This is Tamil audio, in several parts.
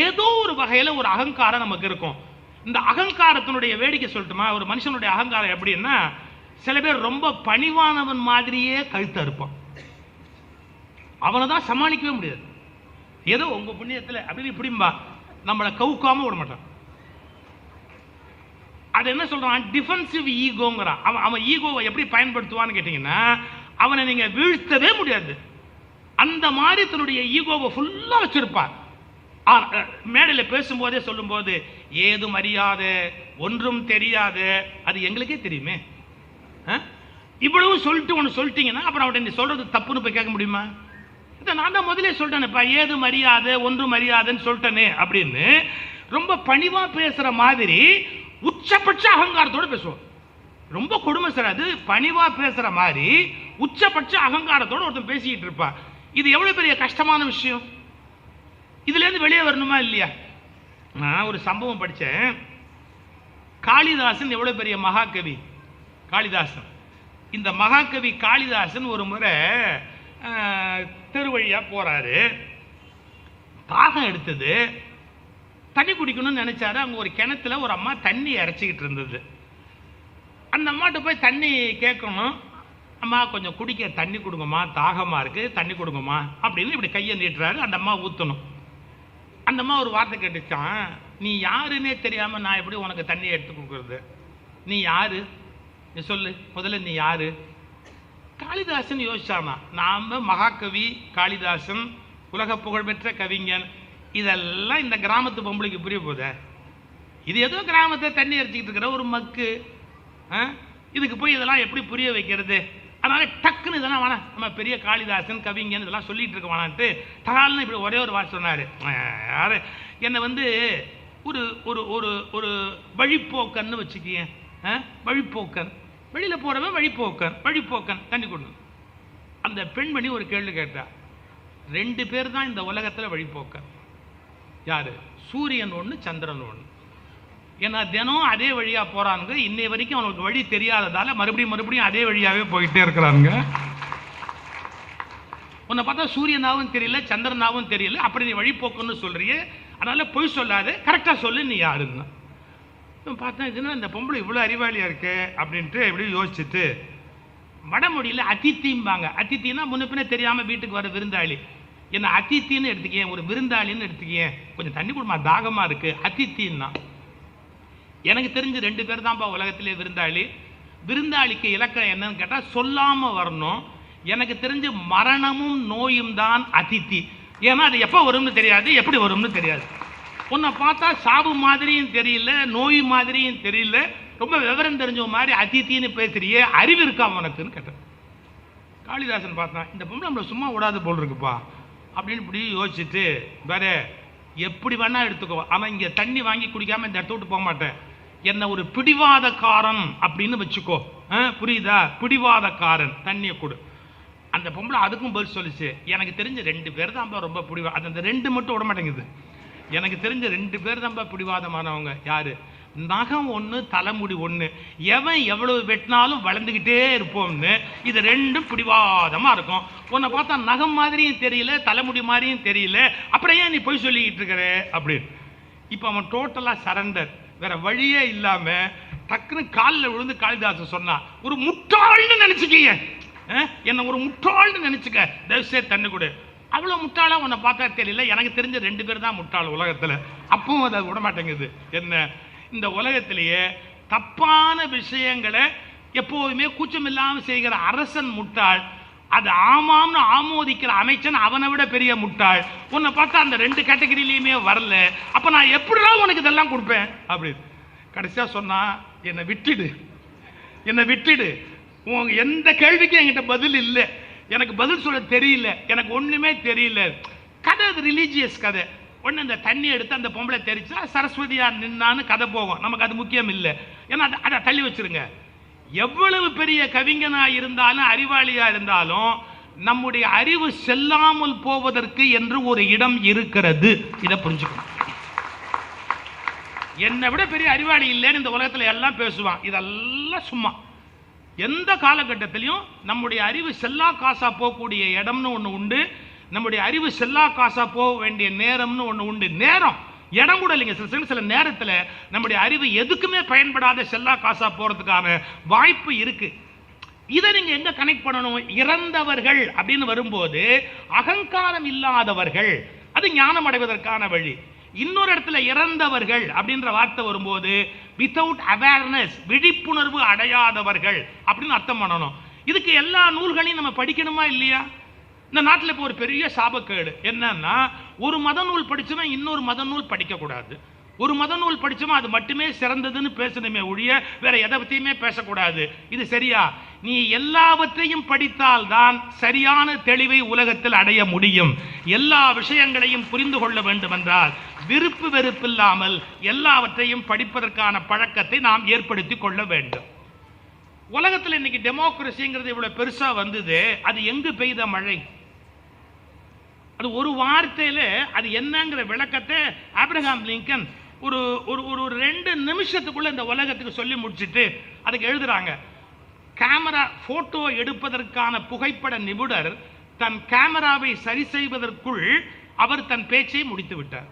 ஏதோ ஒரு வகையில ஒரு அகங்காரம் நமக்கு இருக்கும். இந்த அகங்காரத்தினுடைய வேடிக்கை சொல்லட்டுமா? ஒரு மனுஷனுடைய அகங்காரம் எப்படின்னா, சில பேர் ரொம்ப பணிவானவன் மாதிரியே கழுத்தா இருப்பான். அவனை தான் சமாளிக்கவே முடியாது. ஏதோ உங்க புண்ணியத்தில் அப்படின்னு இப்படிம்பா நம்மளை கவுக்காம விட மாட்டான். அது என்ன சொல்றான்? டிஃபென்சிவ் ஈகோங்கிறான். அவன் ஈகோவை எப்படி பயன்படுத்துவான்னு கேட்டீங்கன்னா, அவனை நீங்க வீழ்த்தவே முடியாது. அந்த மாதிரி தன்னுடைய ஈகோவை ஃபுல்லா வச்சிருப்பான். மேடையில் பேசும்போதே சொல்லும்போது, ஏதும் அறியாத ஒன்றும் தெரியாத, அது எங்களுக்கே தெரியுமே. இவ்வளவு சொல்லிட்டு ஒன்று சொல்லிட்டீங்கன்னா அப்புறம் அவன் நீ சொல்றது தப்புன்னு போய் கேட்க முடியுமா? நான் தான் முதலே சொல்லிட்டேன்ப்பா, ஏதும் அறியாத ஒன்றும் அறியாதுன்னு சொல்லிட்டேனே அப்படின்னு ரொம்ப பணிவா பேசுற மாதிரி உச்சபட்ச அகங்காரத்தோட பேசுவோம். ரொம்ப கொடுமை சார் அது. பணிவா பேசுற மாதிரி உச்சபட்ச அகங்காரத்தோட ஒருத்தன் பேசிக்கிட்டு இருப்பான். இது எவ்வளவு பெரிய கஷ்டமான விஷயம். இதுல இருந்து வெளியே வரணுமா இல்லையா? நான் ஒரு சம்பவம் படிச்சேன். காளிதாசன் எவ்வளவு பெரிய மகாகவி. காளிதாசன், இந்த மகாகவி காளிதாசன் ஒரு முறை தெருவழியா போறாரு. தாகம் எடுத்தது, தண்ணி குடிக்கணும்னு நினைச்சாரு. அங்க ஒரு கிணத்துல ஒரு அம்மா தண்ணி இறைச்சிக்கிட்டு இருந்தது. அந்த அம்மாட்ட போய் தண்ணி கேட்கணும். அம்மா கொஞ்சம் குடிக்க தண்ணி கொடுங்கம்மா, தாகமா இருக்கு, தண்ணி கொடுங்கம்மா அப்படின்னு இப்படி கையை நீட்டுறாரு. அந்த அம்மா ஊத்தணும். அந்த அம்மா ஒரு வார்த்தை கேட்டுச்சான், நீ யாருன்னே தெரியாம நான் எப்படி உனக்கு தண்ணி எடுத்து கொடுக்கறது? நீ யாரு? நீ சொல்லு முதல்ல, நீ யாரு? காளிதாசன் யோசிச்சானா, நாம மகாகவி காளிதாசன், உலக புகழ்பெற்ற கவிஞன், இதெல்லாம் இந்த கிராமத்து பொம்பளைக்கு புரிய போத? இது ஏதோ கிராமத்தை தண்ணி அரைச்சிக்கிட்டு இருக்கிற ஒரு மக்கு, இதுக்கு போய் இதெல்லாம் எப்படி புரிய வைக்கிறது? அதனால டக்குன்னு இதெல்லாம் வேணாம், நம்ம பெரிய காளிதாசன் கவிஞன் இதெல்லாம் சொல்லிட்டு இருக்க வேணான்ட்டு தகால்னு இப்படி ஒரே ஒரு வார்த்தை சொன்னாரு. யாரு என்னை வந்து ஒரு ஒரு ஒரு ஒரு வழிப்போக்கன்னு வச்சுக்கிய, வழிப்போக்கன், வெளியில போறவன் வழிப்போக்கன், வழிப்போக்கன் தண்ணி கொடுங்க. அந்த பெண்மணி ஒரு கேள்வி கேட்டா, 2 பேர் தான் இந்த உலகத்துல வழிப்போக்கன். யாரு? சூரியன் ஒண்ணு, சந்திரன் ஒண்ணு. ஏன்னா தினம் அதே வழியா போறானுங்க. இன்னை வரைக்கும் அவனுக்கு வழி தெரியாததால மறுபடியும் அதே வழியாவே போயிட்டே இருக்கிறானுங்க. உன்னை பார்த்தா சூரியனாவும் தெரியல, சந்திரனாவும் தெரியல, அப்படி நீ வழிபோக்குன்னு சொல்றியே, அதனால பொய் சொல்லாது, கரெக்டா சொல்லு நீ யாருன்னு. பார்த்தா இதுன்னா இந்த பொம்பளை இவ்வளவு அறிவாளியா இருக்கு அப்படின்ட்டு எப்படி யோசிச்சுட்டு, வடமொழியில அதித்திம்பாங்க. அதித்தின்னா முன்ன பின்ன தெரியாம வீட்டுக்கு வர விருந்தாளி. என்ன அதித்தின்னு எடுத்துக்கேன், ஒரு விருந்தாளின்னு எடுத்துக்கேன், கொஞ்சம் தண்ணி கொடுமா தாகமா இருக்கு, அதித்தின்னா. எனக்கு தெரிஞ்சு 2 பேர் தான்ப்பா உலகத்திலே விருந்தாளி. விருந்தாளிக்கு இலக்கணம் என்னன்னு கேட்டா சொல்லாம வரணும். எனக்கு தெரிஞ்சு மரணமும் நோயும் தான் அதித்தி. ஏன்னா அது எப்ப வரும்னு தெரியாது, எப்படி வரும்னு தெரியாது. உன்னை பார்த்தா சாவு மாதிரியும் தெரியல, நோய் மாதிரியும் தெரியல, ரொம்ப விவரம் தெரிஞ்ச மாதிரி அதித்தின்னு பேசுறியே, அறிவு இருக்கா உனக்குன்னு கேட்டேன். காளிதாசன் பார்த்தான், இந்த பொம்பளை நம்மளை சும்மா விடாது போல் இருக்குப்பா அப்படின்னு இப்படி யோசிச்சுட்டு, வேற எப்படி வேணா எடுத்துக்கோ, ஆனா இங்க தண்ணி வாங்கி குடிக்காம இந்த இடத்த விட்டு போக மாட்டேன், என்ன ஒரு பிடிவாதக்காரன் அப்படின்னு வச்சுக்கோ, புரியுதா? பிடிவாதக்காரன், தண்ணியை கொடு. அந்த பொம்பளை அதுக்கும் பதில் சொல்லிச்சு, எனக்கு தெரிஞ்ச 2 பேர் தான் ரொம்ப பிடிவா, அந்த 2 மட்டும் விட மாட்டேங்குது. எனக்கு தெரிஞ்ச 2 பேர் தான் பிடிவாதமானவங்க. யாரு? நகம் ஒண்ணு, தலைமுடி ஒண்ணு. எவன் எவ்வளவு வெட்டினாலும் வளர்ந்துகிட்டே இருப்போம்னு, இது 2ம் பிடிவாதமா இருக்கும். உன்னை பார்த்தா நகம் மாதிரியும் தெரியல, தலைமுடி மாதிரியும் தெரியல, அப்புறம் ஏன் நீ போய் சொல்லிக்கிட்டு இருக்கிற அப்படின்னு. இப்ப அவன் டோட்டலா சரண்டர், வேற வழியே இல்லாம டக்குன்னு காலில் விழுந்து காளிதாசன் சொன்னா, ஒரு முட்டாள்னு நினைச்சுக்கீங்க, என்ன ஒரு முட்டாள்னு நினைச்சுக்க, தயவுசெய்து தண்ணி கொடு. அவ்வளவு முட்டாளா உன்னை பார்த்தா தெரியல, எனக்கு தெரிஞ்ச 2 பேர் தான் முட்டாள் உலகத்துல. அப்பவும் அதை விட மாட்டேங்குது. என்ன, இந்த உலகத்திலேயே தப்பான விஷயங்களை எப்போதுமே கூச்சம் இல்லாம செய்கிற அரசன் முட்டாள், அது ஆமாம்னு ஆமோதிக்கிற அமைச்சன் அவனை விட பெரிய முட்டாள். உன்னை பார்த்தா அந்த 2 கேட்டகரியிலையுமே வரல, அப்ப நான் எப்படிலாம் உனக்கு இதெல்லாம் கொடுப்பேன் அப்படின்னு. கடைசியா சொன்னா, என்னை விட்டுடு, என்னை விட்டுடு, உங்க எந்த கேள்விக்கும் என்கிட்ட பதில் இல்லை, எனக்கு பதில் சொல்ல தெரியல, எனக்கு ஒண்ணுமே தெரியல. கதை அது ரிலீஜியஸ் கதை. ஒன்று இந்த தண்ணி எடுத்து அந்த பொம்பளை தெரிச்சா சரஸ்வதியா நின்னான்னு கதை போகும், நமக்கு அது முக்கியம் இல்லை. ஏன்னா அதை தள்ளி வச்சிருங்க. எவ்வளவு பெரிய கவிஞனா இருந்தாலும் அறிவாளியா இருந்தாலும் நம்முடைய அறிவு செல்லாமல் போவதற்கு என்று ஒரு இடம் இருக்கிறது. இதை புரிஞ்சுக்கணும். என்னை விட பெரிய அறிவாளி இல்லைன்னு இந்த உலகத்துல எல்லாம் பேசுவான், இதெல்லாம் சும்மா. எந்த காலகட்டத்திலையும் நம்முடைய அறிவு செல்லா காசா போகக்கூடிய இடம்னு ஒன்று உண்டு. நம்முடைய அறிவு செல்லா காசா போக வேண்டிய நேரம்னு ஒண்ணு உண்டு. நேரம் இடம் கூட இல்லைங்க. சில நேரத்தில் நம்முடைய அறிவு எதுக்குமே பயன்படாத செல்லா காசா போறதுக்கான வாய்ப்பு இருக்கு. இதை நீங்க எங்க கனெக்ட் பண்ணணும்? இறந்தவர்கள் அப்படின்னு வரும்போது அகங்காரம் இல்லாதவர்கள், அது ஞானம் அடைவதற்கான வழி. இன்னொரு இடத்துல இறந்தவர்கள் அப்படின்ற வார்த்தை வரும்போது வித்தவுட் அவேர்னஸ், விழிப்புணர்வு அடையாதவர்கள் அப்படின்னு அர்த்தம் பண்ணணும். இதுக்கு எல்லா நூல்களையும் நம்ம படிக்கணுமா இல்லையா? இந்த நாட்டில் இப்போ ஒரு பெரிய சாபக்கேடு என்னன்னா, ஒரு மத நூல் படிச்சவன் இன்னொரு மத நூல் படிக்க கூடாது, ஒரு மத நூல் படிச்சவன் அது மட்டுமே சிறந்ததுன்னு பேசணுமே ஒழிய வேற எதை பத்தியுமே பேசக்கூடாது. இது சரியா? நீ எல்லாவற்றையும் படித்தால் தான் சரியான தெளிவை உலகத்தில் அடைய முடியும். எல்லா விஷயங்களையும் புரிந்து கொள்ள வேண்டும் என்றால் விருப்பு வெறுப்பில்லாமல் எல்லாவற்றையும் படிப்பதற்கான பழக்கத்தை நாம் ஏற்படுத்தி கொள்ள வேண்டும். உலகத்தில் இன்னைக்கு டெமோக்ரஸிங்கிறது இவ்வளவு பெருசா வந்தது, அது எங்கு பெய்த மழை? அது ஒரு வார்த்தையில அது என்னங்கிற விளக்கத்தை ஆப்ரஹாம் லிங்கன் ஒரு ஒரு 2 நிமிஷத்துக்குள்ள இந்த உலகத்துக்கு சொல்லி முடிச்சுட்டு அதுக்கு எழுதுறாங்க. கேமரா போட்டோ எடுப்பதற்கான புகைப்பட நிபுணர் தன் கேமராவை சரி செய்வதற்குள் அவர் தன் பேச்சை முடித்து விட்டார்.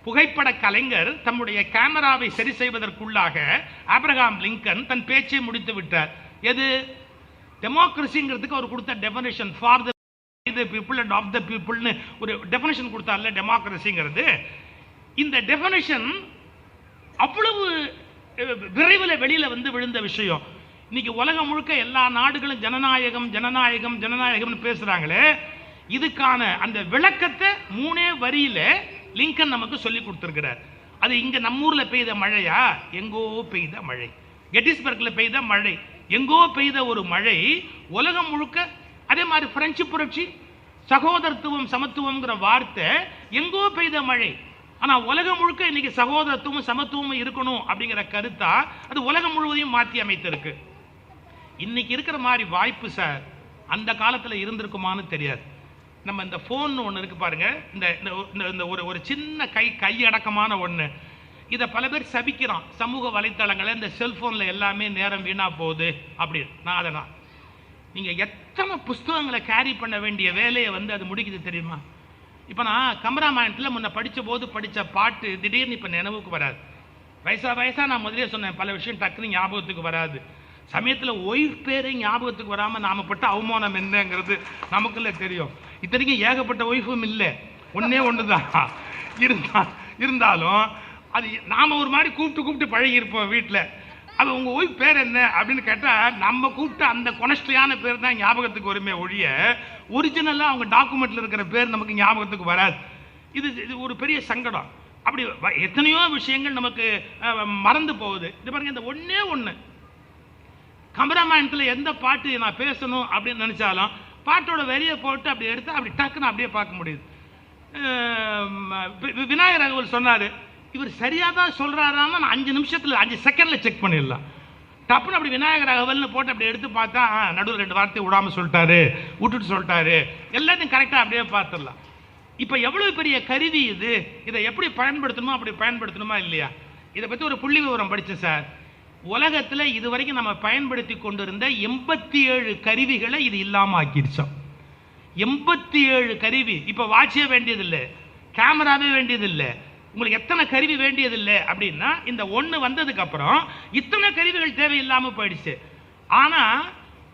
புகைப்பட கலைஞர் தம்முடைய கேமராவை சரி செய்வதற்குள்ளாக ஆப்ரஹாம் லிங்கன் தன் பேச்சை முடித்து விட்டார். எது? டெமோக்ரஸிங்கிறதுக்கு அவர் கொடுத்த definition, for the people and of the பீப்புள்னு ஒரு டெஃபினிஷன் கொடுத்தார்ல டெமோக்ரஸிங்கிறது. இந்த டெஃபினிஷன் அவ்வளவு விரைவில் வெளியில வந்து விழுந்த விஷயம். இன்னைக்கு உலகம் முழுக்க எல்லா நாடுகளும் ஜனநாயகம் ஜனநாயகம் ஜனநாயகம்னு பேசுறாங்களே, இதுக்கான அந்த விளக்கத்தை 3 வரியில லிங்கன் நமக்கு சொல்லி கொடுத்திருக்கிறார். அது இங்க நம்ம ஊர்ல பெய்த மழையா? எங்கோ பெய்த மழை. கெட்டிஸ்பர்க்ல பெய்த மழை, எங்கோ பெய்த ஒரு மழை உலகம் முழுக்க. அதே மாதிரி பிரெஞ்சு புரட்சி, சகோதரத்துவம் சமத்துவம்ங்கிற வார்த்தை எங்கோ பெய்த மழை. ஆனா உலகம் முழுக்க இன்னைக்கு சகோதரத்துவம் சமத்துவம் இருக்கணும் அப்படிங்கிற கருத்தா அது உலகம் முழுவதையும் மாற்றி அமைத்திருக்கு. இன்னைக்கு இருக்கிற மாதிரி வாய்ப்பு சார் அந்த காலத்துல இருந்திருக்குமான்னு தெரியாது. நம்ம இந்த போன் ஒன்று இருக்கு பாருங்க, இந்த ஒரு சின்ன கையடக்கமான ஒன்று, இதை பல பேர் சபிக்கிறான் சமூக வலைத்தளங்களை. இந்த செல்போன்ல எல்லாமே நேரம் வீணா போகுது அப்படின்னு. நான் அதை நீங்க எத்தனை புஸ்தகங்களை கேரி பண்ண வேண்டிய வேலையை வந்து அது முடிக்குது தெரியுமா? இப்போ நான் கம்பராமாயணத்தில் முன்ன படித்த போது படித்த பாட்டு திடீர்னு இப்போ நினைவுக்கு வராது. வயசா நான் முதலே சொன்னேன், பல விஷயம் டக்குன்னு ஞாபகத்துக்கு வராது. சமயத்தில் ஒய்ஃப் பேரே ஞாபகத்துக்கு வராமல் நாம பட்ட அவமானம் என்னங்கிறது நமக்குள்ள தெரியும். இத்தனைக்கும் ஏகப்பட்ட ஒய்ஃபும் இல்லை, ஒன்னே ஒன்று தான் இருந்தாலும் அது நாம ஒரு மாதிரி கூப்பிட்டு பழகி இருப்போம் வீட்டில். அது உங்க ஒய்ஃப் பேர் என்ன அப்படின்னு கேட்டா நம்ம கூப்பிட்ட அந்த கொனஸ்ட்ரியான பேர் தான் ஞாபகத்துக்கு வருமே ஒழிய ஒரிஜினலா அவங்க டாக்குமெண்ட்ல இருக்கிற பேர் நமக்கு ஞாபகத்துக்கு வராது. இது ஒரு பெரிய சங்கடம். அப்படி எத்தனையோ விஷயங்கள் நமக்கு மறந்து போகுது. இது பாருங்க, இந்த ஒன்னே ஒண்ணு கம்பராமாயணத்துல எந்த பாட்டு நான் பேசணும் அப்படின்னு நினைச்சாலும் பாட்டோட வரியை போட்டு அப்படி எடுத்து அப்படி டக்குன்னு அப்படியே பார்க்க முடியுது. விநாயகர் ராகவல் சொன்னாரு, இவர் சரியா தான் சொல்றாரான்னு நான் 5 நிமிஷத்துல 5 செகண்ட்ல செக் பண்ணிடலாம். டப்புன்னு அப்படி விநாயகர் ராகவல்னு போட்டு அப்படி எடுத்து பார்த்தா நடுவில் 2 வார்த்தை விடாம சொல்லிட்டாரு, விட்டுட்டு சொல்லிட்டாரு, எல்லாத்தையும் கரெக்டா அப்படியே பார்த்துடலாம். இப்ப எவ்வளவு பெரிய கருவி இது! இதை எப்படி பயன்படுத்தணுமோ அப்படி பயன்படுத்தணுமா இல்லையா? இதை பத்தி ஒரு புள்ளி விவரம் படிச்சேன் சார். உலகத்துல இதுவரைக்கும் நம்ம பயன்படுத்தி கொண்டிருந்த 87 கருவிகளை இது இல்லாம ஆக்கிடுச்சோம். 87 கருவி. இப்ப வாட்சே வேண்டியதில்லை, கேமராவே வேண்டியதில்லை, உங்களுக்கு எத்தனை கருவி வேண்டியதில்லை. அப்படின்னா இந்த ஒண்ணு வந்ததுக்கு அப்புறம் இத்தனை கருவிகள் தேவையில்லாம போயிடுச்சு. ஆனா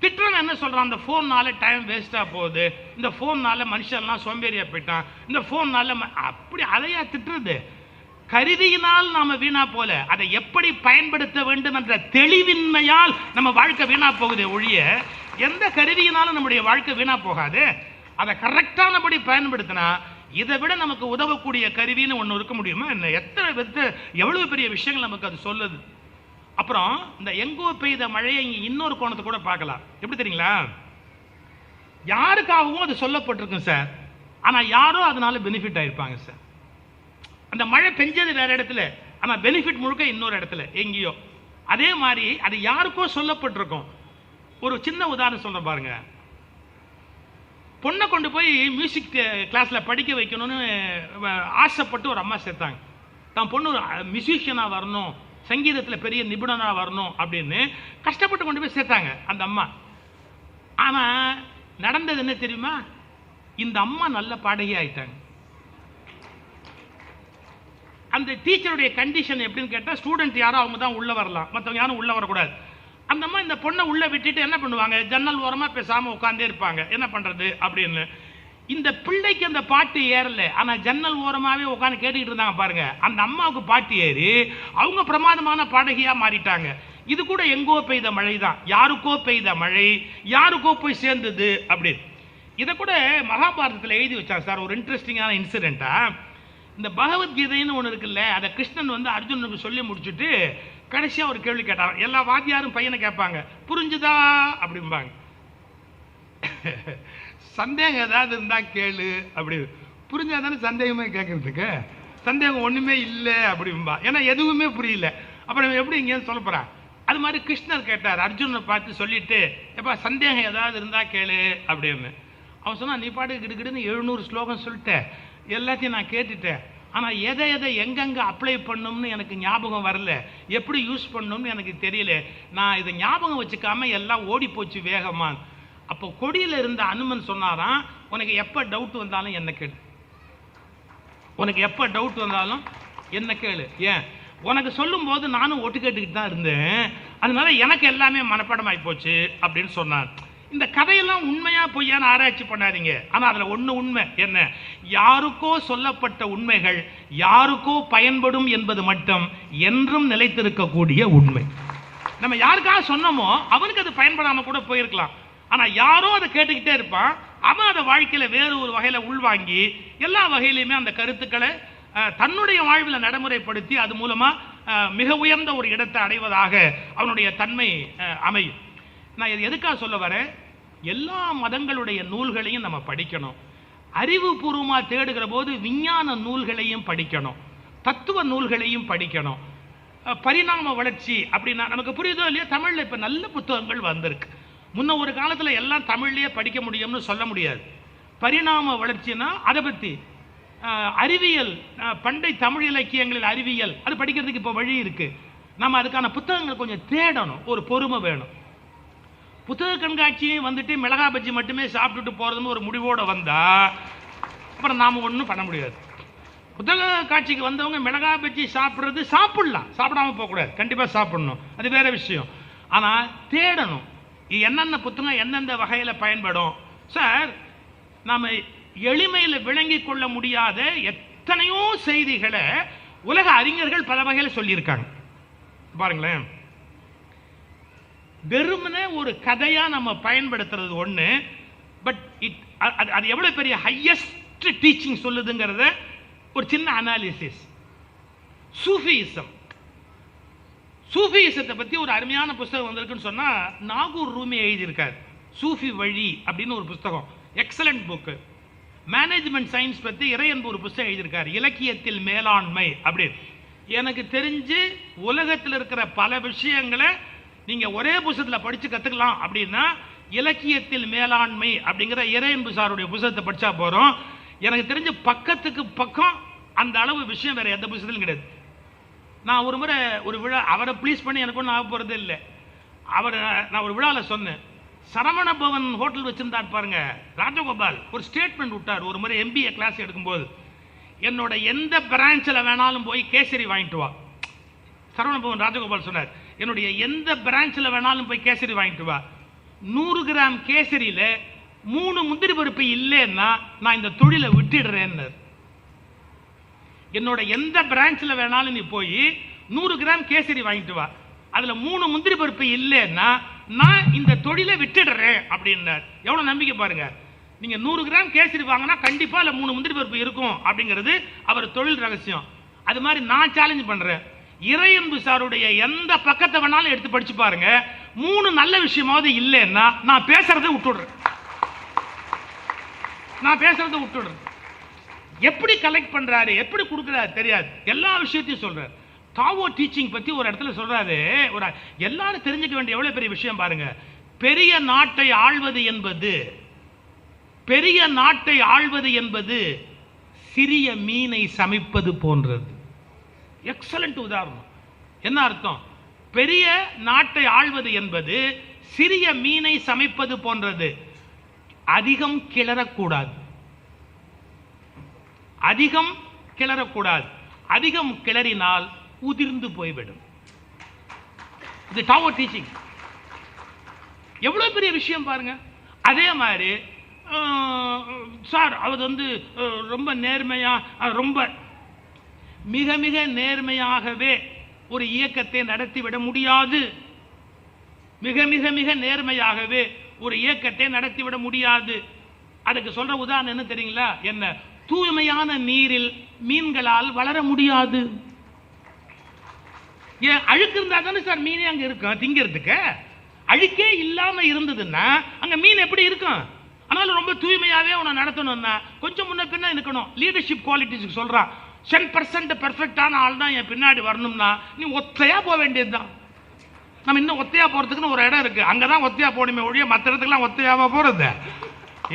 திட்டம் என்ன சொல்றான்? அந்த போன்னால டைம் வேஸ்டா போகுது, இந்த போன்னால மனுஷன்லாம் சோம்பேறியா போயிட்டான், இந்த போன்னால அப்படி அதையா திட்டுறது? கருவியினால் நாம வீணா போல, அதை எப்படி பயன்படுத்த வேண்டும் என்ற தெளிவின்மையால் நம்ம வாழ்க்கை வீணா போகுதே ஒழிய எந்த கருவியினாலும் நம்முடைய வாழ்க்கை வீணா போகாது. அதை கரெக்டானபடி பயன்படுத்தினா இதை விட நமக்கு உதவக்கூடிய கருவின்னு ஒன்று இருக்க முடியுமா என்ன? எவ்வளவு பெரிய விஷயங்கள் நமக்கு அது சொல்லுது. அப்புறம் இந்த எங்கோ பெய்த மழையை இங்க இன்னொரு கோணத்தை கூட பார்க்கலாம். எப்படி தெரியுங்களா? யாருக்காகவும் அது சொல்லப்பட்டிருக்கும் சார், ஆனா யாரோ அதனால பெனிஃபிட் ஆயிருப்பாங்க சார். அந்த மழை பெஞ்சது வேற இடத்துல, ஆனா பெனிஃபிட் முழுக்க இன்னொரு இடத்துல எங்கேயோ. அதே மாதிரி அது யாருக்கோ சொல்லப்பட்டிருக்கும். ஒரு சின்ன உதாரணம் சொல்றேன் பாருங்க. பொண்ணை கொண்டு போய் மியூசிக் கிளாஸ்ல படிக்க வைக்கணும்னு ஆசைப்பட்டு ஒரு அம்மா சேர்த்தாங்க. தான் பொண்ணு மியூசிஷியனா வரணும், சங்கீதத்தில் பெரிய நிபுணனா வரணும் அப்படின்னு கஷ்டப்பட்டு கொண்டு போய் சேர்த்தாங்க அந்த அம்மா. ஆனா நடந்தது என்ன தெரியுமா? இந்த அம்மா நல்ல பாடகி ஆயிட்டாங்க. அந்த டீச்சருடைய கண்டிஷன் எப்படின்னு கேட்டா, ஸ்டூடெண்ட் யாரோ அவங்க தான் உள்ள வரலாம், மற்றவங்க யாரும் உள்ள வரக்கூடாது. அந்த அம்மா இந்த பொண்ணை உள்ள விட்டுட்டு என்ன பண்ணுவாங்க, ஜன்னல் ஓரமா பேசாம உட்கார்ந்தே இருப்பாங்க. என்ன பண்றது அப்படின்னு. இந்த பிள்ளைக்கு அந்த பாட்டு ஏறல, ஆனா ஜன்னல் ஓரமாவே உட்கார்ந்து கேட்டுக்கிட்டு இருந்தாங்க பாருங்க. அந்த அம்மாவுக்கு பாட்டு ஏறி அவங்க பிரமாதமான பாடகியா மாறிட்டாங்க. இது கூட எங்கோ பெய்த மழை தான், யாருக்கோ பெய்த மழை யாருக்கோ போய் சேர்ந்தது அப்படின்னு. இதை கூட மகாபாரதத்தில் எழுதி வச்சாங்க சார். ஒரு இன்ட்ரெஸ்டிங்கான இன்சிடென்ட்டா, இந்த பகவத்கீதைன்னு ஒன்று இருக்குல்ல, அதை கிருஷ்ணன் வந்து அர்ஜுனனுக்கு சொல்லி முடிச்சுட்டு கடைசியா ஒரு கேள்வி கேட்டாங்க. எல்லா வாத்தியாரும் பையனை கேட்பாங்க, புரிஞ்சுதா அப்படிம்பாங்க. சந்தேகம் ஏதாவது இருந்தா கேளு அப்படி. புரிஞ்சாதானே சந்தேகமே கேட்கறதுக்கு. சந்தேகம் ஒண்ணுமே இல்லை அப்படிம்பா, ஏன்னா எதுவுமே புரியல. அப்புறம் எப்படி இங்கேன்னு சொல்ல போறான். அது மாதிரி கிருஷ்ணர் கேட்டார், அர்ஜுனனை பார்த்து சொல்லிட்டு, எப்பா சந்தேகம் ஏதாவது இருந்தா கேளு அப்படின்னு. அவன் சொன்னா, நீ பாட்டு கிடுக்கிடுன்னு 700 ஸ்லோகம் சொல்லிட்ட, எல்லாத்தையும் நான் கேட்டுட்டேன், ஆனா எதை எதை எங்கெங்க அப்ளை பண்ணணும்னு எனக்கு ஞாபகம் வரல, எப்படி யூஸ் பண்ணணும்னு எனக்கு தெரியல, நான் இதை ஞாபகம் வச்சுக்காம எல்லாம் ஓடி போச்சு வேகமா. அப்போ கொடியில இருந்த அனுமன் சொன்னாராம், உனக்கு எப்ப டவுட் வந்தாலும் என்ன கேளு, உனக்கு எப்ப டவுட் வந்தாலும் என்ன கேளு. ஏன், உனக்கு சொல்லும் போது நானும் ஒட்டு கேட்டுக்கிட்டு தான் இருந்தேன், அதனால எனக்கு எல்லாமே மனப்பாடமாய் போச்சு அப்படின்னு சொன்னான். இந்த கதையெல்லாம் உண்மையா பொய்யான ஆராய்ச்சி பண்ணாதீங்க. ஆனா அதுல ஒண்ணு உண்மை என்ன, யாருக்கோ சொல்லப்பட்ட உண்மைகள் யாருக்கோ பயன்படும் என்பது மட்டும் என்றும் நிலைத்திருக்கக்கூடிய உண்மை. நம்ம யாருக்காக சொன்னோமோ அவனுக்கு அது பயன்படாம கூட போயிருக்கலாம், ஆனா யாரோ அதை கேட்டுக்கிட்டே இருப்பான், அவன் அதை வாழ்க்கையில வேறு ஒரு வகையில உள்வாங்கி எல்லா வகையிலுமே அந்த கருத்துக்களை தன்னுடைய வாழ்வில் நடைமுறைப்படுத்தி அது மூலமா மிக உயர்ந்த ஒரு இடத்தை அடைவதாக அவனுடைய தன்மை அமையும். நான் இது எதுக்காக சொல்ல வரேன், எல்லா மதங்களுடைய நூல்களையும் நம்ம படிக்கணும். அறிவுபூர்வமா தேடுகிற போது விஞ்ஞான நூல்களையும் படிக்கணும், தத்துவ நூல்களையும் படிக்கணும். பரிணாம வளர்ச்சி அப்படின்னா நமக்கு புரியுதோ இல்லையா, தமிழ்ல இப்ப நல்ல புத்தகங்கள் வந்திருக்கு. முன்ன ஒரு காலத்துல எல்லாம் தமிழ்லயே படிக்க முடியும்னு சொல்ல முடியாது. பரிணாம வளர்ச்சினா அதை பத்தி அறிவியல், பண்டை தமிழ் இலக்கியங்களில் அறிவியல், அது படிக்கிறதுக்கு இப்போ வழி இருக்கு. நம்ம அதுக்கான புத்தகங்கள் கொஞ்சம் தேடணும், ஒரு பொறுமை வேணும். புத்தக கண்காட்சியும் வந்துட்டு மிளகா பஜ்ஜி மட்டுமே சாப்பிட்டுட்டு போறதுன்னு ஒரு முடிவோட வந்தா அப்புறம் நாம ஒன்றும் பண்ண முடியாது. புத்தக காட்சிக்கு வந்தவங்க மிளகா பஜ்ஜி சாப்பிட்றது சாப்பிடலாம், சாப்பிடாம போகக்கூடாது, கண்டிப்பா சாப்பிடணும், அது வேற விஷயம். ஆனா தேடணும், என்னென்ன புத்தகம் எந்தெந்த வகையில பயன்படும். சார், நாம எளிமையில விளங்கி கொள்ள முடியாத எத்தனையோ செய்திகளை உலக அறிஞர்கள் பல வகையில சொல்லியிருக்காங்க பாருங்களேன். வெறுமனே ஒரு கதையா நம்ம பயன்படுத்துறது ஒண்ணு, பட் அது எவ்வளவு பெரிய ஹையஸ்ட் டீச்சிங் சொல்லுதுங்கிறத ஒரு சின்ன அனாலிசிஸ். சூஃபிசத்தை பத்தி ஒரு அருமையான புத்தகம் வந்திருக்குன்னு சொன்னா நாகூர் ரூமி எழுதியிருக்காரு. சூஃபி வழி அப்படின்னு ஒரு புத்தகம், எக்ஸலண்ட் புக். மேனேஜ்மெண்ட் சயின்ஸ் பத்தி இறையன்பு ஒரு புத்தகம் எழுதியிருக்காரு, இலக்கியத்தில் மேலாண்மை அப்படின்னு. எனக்கு தெரிஞ்சு உலகத்தில் இருக்கிற பல விஷயங்களை நீங்க ஒரே புத்தகத்தில் படிச்சு கத்துக்கலாம் அப்படின்னா இலக்கியத்தில் மேலாண்மை அப்படிங்கிற இறையன்பு சாருடைய புத்தகத்தை படிச்சா போறோம். எனக்கு தெரிஞ்ச பக்கத்துக்கு பக்கம் அந்த அளவு விஷயம் வேற எந்த புத்தகத்திலும் கிடையாது. நான் ஒரு முறை ஒரு விழா, அவரை ப்ளீஸ் பண்ணி எனக்கு ஒன்றும் ஆக போறது இல்லை, நான் ஒரு விழாவில் சொன்னேன், சரவண பவன் ஹோட்டல் வச்சிருந்தார் பாருங்க ராஜகோபால், ஒரு ஸ்டேட்மெண்ட் விட்டார் ஒரு முறை MBA கிளாஸ் எடுக்கும்போது, என்னோட எந்த பிரான்ச்சில் வேணாலும் போய் கேசரி வாங்கிட்டு வா. சரவண பவன் ராஜகோபால் சொன்னார், என்னுடைய எந்த பிரான்ச்சில் வேணாலும் போய் கேசரி வாங்கிட்டு வா, 100 கிராம் கேசரியில 3 முந்திரி பருப்பு இல்லைன்னா நான் இந்த தொழிலை விட்டுடுறேன்னு. என்னோட எந்த பிரான்ச்சில் வேணாலும் நீ போய் 100 கிராம் கேசரி வாங்கிட்டு வா, அதுல 3 முந்திரி பருப்பு இல்லைன்னா நான் இந்த தொழிலை விட்டுடுறேன் அப்படின்னார். எவ்வளவு நம்பிக்கை பாருங்க. நீங்க 100 கிராம் கேசரி வாங்கினா கண்டிப்பா அதுல 3 முந்திரி பருப்பு இருக்கும் அப்படிங்கிறது அவர் தொழில் ரகசியம். அது மாதிரி நான் சேலஞ்ச் பண்றேன், இறையன்பு சாருடைய எந்த பக்கத்தை வேணாலும் எடுத்து படிச்சு பாருங்க, 3 நல்ல விஷயமாவது இல்லைன்னா நான் பேசுறதை விட்டுடுறேன். எப்படி கலெக்ட் பண்றாரு, எப்படி கொடுக்கிறாரு தெரியாது, எல்லா விஷயத்தையும் சொல்றாரு. தாவோ டீச்சிங் பத்தி ஒரு இடத்துல சொல்றாரு, ஒரு எல்லாரும் தெரிஞ்சுக்க வேண்டிய எவ்வளவு பெரிய விஷயம் பாருங்க. பெரிய நாட்டை ஆள்வது என்பது சிறிய மீனை சமைப்பது போன்றது. எக்ஸலண்ட் உதாரணம். என்ன அர்த்தம்? பெரிய நாட்டை ஆள்வது என்பது சிறிய மீனை சமைப்பது போன்றது. அதிகம் கிளறக்கூடாது, அதிகம் கிளறக்கூடாது. அதிகம் கிளறினால் உதிர்ந்து போய்விடும். இது டாவோ டீச்சிங். எவ்வளவு பெரிய விஷயம் பாருங்க. அதே மாதிரி சார் அவர் ரொம்ப நேர்மையா, ரொம்ப மிக மிக நேர்மையாகவே ஒரு இயக்கத்தை நடத்திவிட முடியாது. மிக மிக மிக நேர்மையாகவே ஒரு இயக்கத்தை நடத்திவிட முடியாது. அதுக்கு சொல்ற உதாரணம் என்ன தெரியுங்களா? என்ன? தூய்மையான நீரில் மீன்களால் வளர முடியாது. ஏன்? அழுக்கு இருந்தா தானே சார் மீனே அங்க இருக்கும் திங்கிறதுக்கு. அழுக்கே இல்லாம இருந்ததுன்னா அங்க மீன் எப்படி இருக்கும்? ஆனாலும் ரொம்ப தூய்மையாவே உன்னை நடத்தணும்னா கொஞ்சம் முன்ன பின்ன இருக்கணும். லீடர்ஷிப் குவாலிட்டிஸ்க்கு சொல்றான், 10% பெர்ஃபெக்டான ஆள் தான் என் பின்னாடி வரணும்னா நீ ஒத்தையா போக வேண்டியதுதான். நம்ம இன்னும் ஒத்தையா போறதுக்குன்னு ஒரு இடம் இருக்கு, அங்கதான் ஒத்தையா போகணுமே ஒழிய மற்ற இடத்துக்குலாம் ஒத்தையாவா போறது.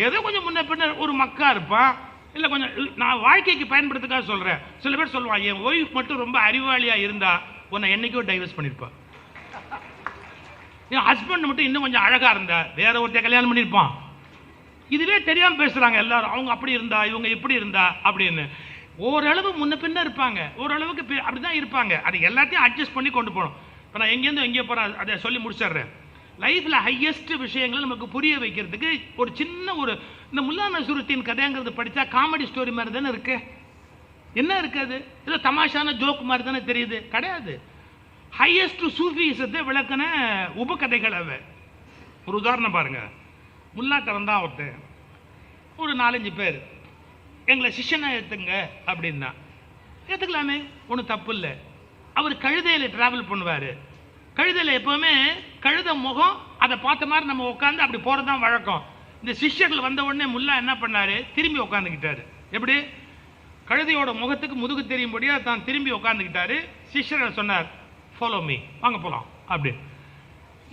ஏதோ கொஞ்சம் முன்ன பின்ன ஒரு மக்கா இருப்பான், இல்ல கொஞ்சம். நான் வாழ்க்கைக்கு பயன்படுத்துக்காக சொல்றேன். சில பேர் சொல்லுவான், என் ஒய்ஃப் மட்டும் ரொம்ப அறிவாளியா இருந்தா உன்னை என்னைக்கோ டைவர்ஸ் பண்ணிருப்பான். என் ஹஸ்பண்ட் மட்டும் இன்னும் கொஞ்சம் அழகா இருந்தா வேற ஒருத்தைய கல்யாணம் பண்ணிருப்பான். இதுவே தெரியாம பேசுறாங்க எல்லாரும். அவங்க அப்படி இருந்தா இவங்க இப்படி இருந்தா அப்படின்னு. ஓரளவு முன்ன பின்ன இருப்பாங்க, ஓரளவுக்கு அப்படிதான் இருப்பாங்க. அது எல்லாத்தையும் அட்ஜஸ்ட் பண்ணி கொண்டு போகணும். இப்போ நான் எங்கேருந்து எங்கே போறேன் அதை சொல்லி முடிச்சிடுறேன். லைஃப்ல ஹையஸ்ட் விஷயங்களை நமக்கு புரிய வைக்கிறதுக்கு ஒரு சின்ன ஒரு இந்த முல்லா நசுருத்தீன் கதைங்கிறது படித்தா காமெடி ஸ்டோரி மாதிரி தானே இருக்கு. என்ன இருக்காது? ஏதோ தமாஷான ஜோக் மாதிரி தானே தெரியுது. கிடையாது. ஹையஸ்ட் சூஃபிசத்தை விளக்கின உபகதைகள் அவை. ஒரு உதாரணம் பாருங்க. முல்லாட்ட வந்தா ஒருத்தர் ஒரு 4-5 பேர் எங்களை சிஷ்யனா ஏற்றுங்க அப்படின்னா ஏற்றுக்கலாமே, ஒன்றும் தப்பு இல்லை. அவர் கழுதையில் டிராவல் பண்ணுவார். கழுதையில் எப்போவுமே கழுத முகம் அதை பார்த்த மாதிரி நம்ம உட்காந்து அப்படி போகிறது தான் வழக்கம். இந்த சிஷ்யர்கள் வந்த உடனே முல்லா என்ன பண்ணார்? திரும்பி உட்காந்துக்கிட்டாரு. எப்படி? கழுதையோட முகத்துக்கு முதுகு தெரியும்படியா தான் திரும்பி உட்காந்துக்கிட்டாரு. சிஷ்யர்கள் சொன்னார், ஃபாலோ மீ, வாங்க போகலாம் அப்படின்னு.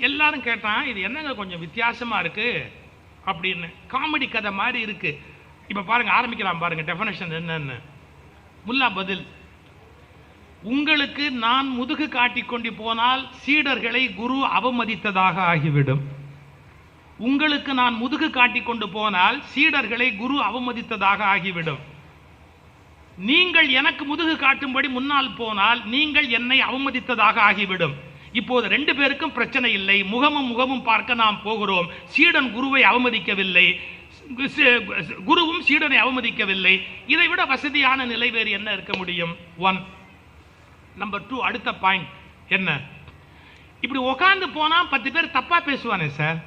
எல்லாரும் கேட்டான், இது என்னங்க கொஞ்சம் வித்தியாசமாக இருக்கு அப்படின்னு. காமெடி கதை மாதிரி இருக்கு. இப்போ பாருங்க, ஆரம்பிக்கலாம் பாருங்க டெஃபினேஷன் என்னன்னு. முல்லா பதில், உங்களுக்கு நான் முதுகு காட்டிக்கொண்டு போனால் சீடர்களை குரு அவமதித்ததாக ஆகிவிடும். உங்களுக்கு நான் முதுகு காட்டிக்கொண்டு போனால் சீடர்களை குரு அவமதித்ததாக ஆகிவிடும். நீங்கள் எனக்கு முதுகு காட்டும்படி முன்னால் போனால் நீங்கள் என்னை அவமதித்ததாக ஆகிவிடும். இப்போது 2 பேருக்கும் பிரச்சனை இல்லை. முகமும் முகமும் பார்க்க நாம் போகிறோம். சீடன் குருவை அவமதிக்கவில்லை, குருவும் சீடனை அவமதிக்கவில்லை. இதை விட வசதியான நிலை வேறு என்ன இருக்க முடியும்? 1. நம்பர் 2, அடுத்த பாயிண்ட் என்ன? இப்படி உட்கார்ந்து போனா 10 பேர் தப்பா பேசுவானே சார்.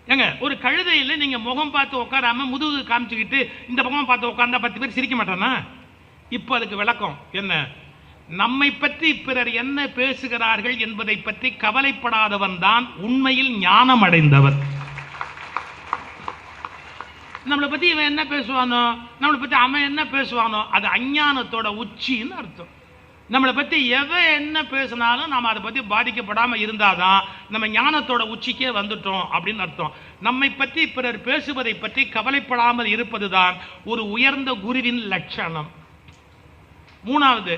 ஏங்க, ஒரு கழுதையில் நீங்க முகம் பார்த்து உட்காராம முதுகு காமிச்சுக்கிட்டு இந்த பக்கம் பார்த்து உட்கார்ந்தா 10 பேர் சிரிக்க மாட்டானா? இப்ப அதுக்கு விளக்கம் என்ன? நம்மை பற்றி பிறர் என்ன பேசுகிறார்கள் என்பதை பற்றி கவலைப்படாதவன் தான் உண்மையில் ஞானம் அடைந்தவர். நம்மளை பத்தி இவன் என்ன பேசுவானோ, நம்மளை பத்தி அவன் என்ன பேசுவானோ, அது அஞ்ஞானத்தோட உச்சின்னு அர்த்தம். நம்மளை பத்தி எவன் என்ன பேசினாலும் நாம் அதை பத்தி பாதிக்கப்படாம இருந்தாதான் நம்ம ஞானத்தோட உச்சிக்கே வந்துட்டோம் அப்படின்னு அர்த்தம். நம்மை பற்றி பிறர் பேசுவதை பற்றி கவலைப்படாமல் இருப்பதுதான் ஒரு உயர்ந்த குருவின் லட்சணம். 3வது,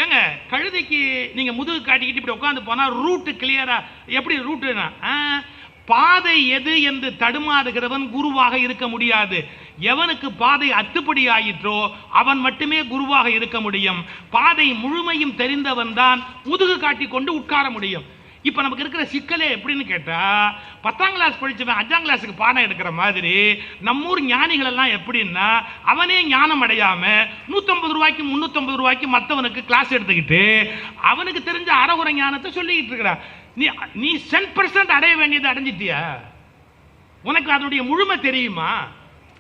ஏங்க கழுதைக்கு நீங்க முதுகு காட்டிக்கிட்டு இப்படி உட்காந்து போனா ரூட் கிளியரா எப்படி ரூட்டுனா, பாதை எது என்று தடுமாறுகிறவன் குருவாக இருக்க முடியாது. எவனுக்கு பாதை அத்துப்படி ஆயிற்றோ அவன் மட்டுமே குருவாக இருக்க முடியும். பாதை முழுமையும் தெரிந்தவன் தான் முதுகு காட்டி கொண்டு உட்கார முடியும். இப்ப நமக்கு இருக்கிற சிக்கலே எப்படின்னு கேட்டா, 10ஆம் கிளாஸ் படிச்சவன் 5ஆம் கிளாஸுக்கு பாடம் எடுக்கிற மாதிரி நம்மூர் ஞானிகள் எல்லாம் எப்படின்னா, அவனே ஞானம் அடையாம 150 ரூபாய்க்கு 350 ரூபாய்க்கு மற்றவனுக்கு கிளாஸ் எடுத்துக்கிட்டு அவனுக்கு தெரிஞ்ச அறகுறை ஞானத்தை சொல்லிக்கிட்டு இருக்கிறான். நீ 10% அடைய வேண்டியதை அடைஞ்சிட்டியா? உனக்கு அதனுடைய முழுமை தெரியுமா?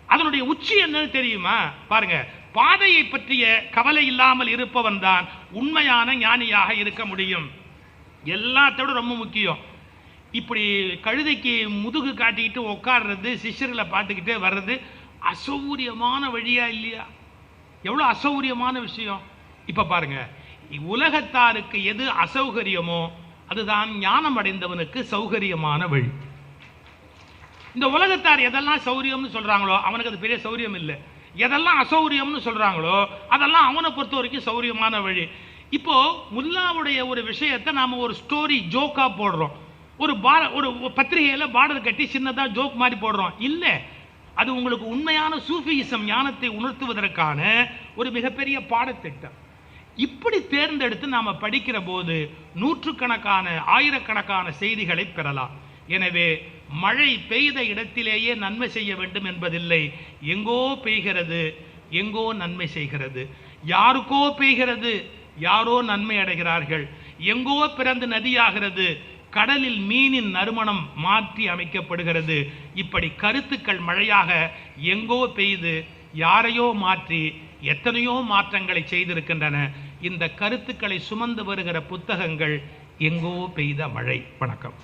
அதனுடைய உச்சி என்னன்னு தெரியுமா? பாருங்க, பாதையை பற்றிய கவலை இல்லாமல் இருப்பவன் தான் உண்மையான ஞானியாக இருக்க முடியும். எல்லாத்தோட ரொம்ப முக்கியம், இப்படி கழுதைக்கு முதுகு காட்டிக்கிட்டு உட்கார்றது, சிஷ்யர்களை பார்த்துக்கிட்டே வர்றது அசௌரியமான வழியா இல்லையா? எவ்வளவு அசௌரியமான விஷயம். இப்ப பாருங்க, உலகத்தாருக்கு எது அசௌகரியமோ அதுதான் ஞானம் அடைந்தவனுக்கு சௌகரியமான வழி. இந்த உலகத்தார் எதெல்லாம் சௌரியம்னு சொல்றாங்களோ அவனுக்கு அது பெரிய சௌரியம் இல்லை. எதெல்லாம் அசௌரியம்னு சொல்றாங்களோ அதெல்லாம் அவனை பொறுத்த வரைக்கும் சௌரியமான வழி. இப்போ முல்லாவுடைய ஒரு விஷயத்தை நாம ஒரு ஸ்டோரி ஜோக்கா போடுறோம். ஒரு பத்திரிகையில பார்டர் கட்டி சின்னதா ஜோக் மாதிரி போடுறோம். இல்ல, அது உங்களுக்கு உண்மையான சூஃபியிசம் ஞானத்தை உணர்த்துவதற்கான ஒரு மிகப்பெரிய பாடத்திட்டம். இப்படி தேர்ந்தெடுத்து நாம படிக்கிற போது நூற்றுக்கணக்கான ஆயிரக்கணக்கான செய்திகளை பெறலாம். எனவே மழை பெய்த இடத்திலேயே நன்மை செய்ய வேண்டும் என்பதில்லை. எங்கோ பெய்கிறது, எங்கோ நன்மை செய்கிறது. யாருக்கோ பெய்கிறது, யாரோ நன்மை அடைகிறார்கள். எங்கோ பிறந்து நதியாகிறது, கடலில் மீனின் நறுமணம் மாற்றி அமைக்கப்படுகிறது. இப்படி கருத்துக்கள் மழையாக எங்கோ பெய்து யாரையோ மாற்றி எத்தனையோ மாற்றங்களை செய்திருக்கின்றன. இந்த கருத்துக்களை சுமந்து வருகிற புத்தகங்கள் எங்கோ பெய்த மழை. வணக்கம்.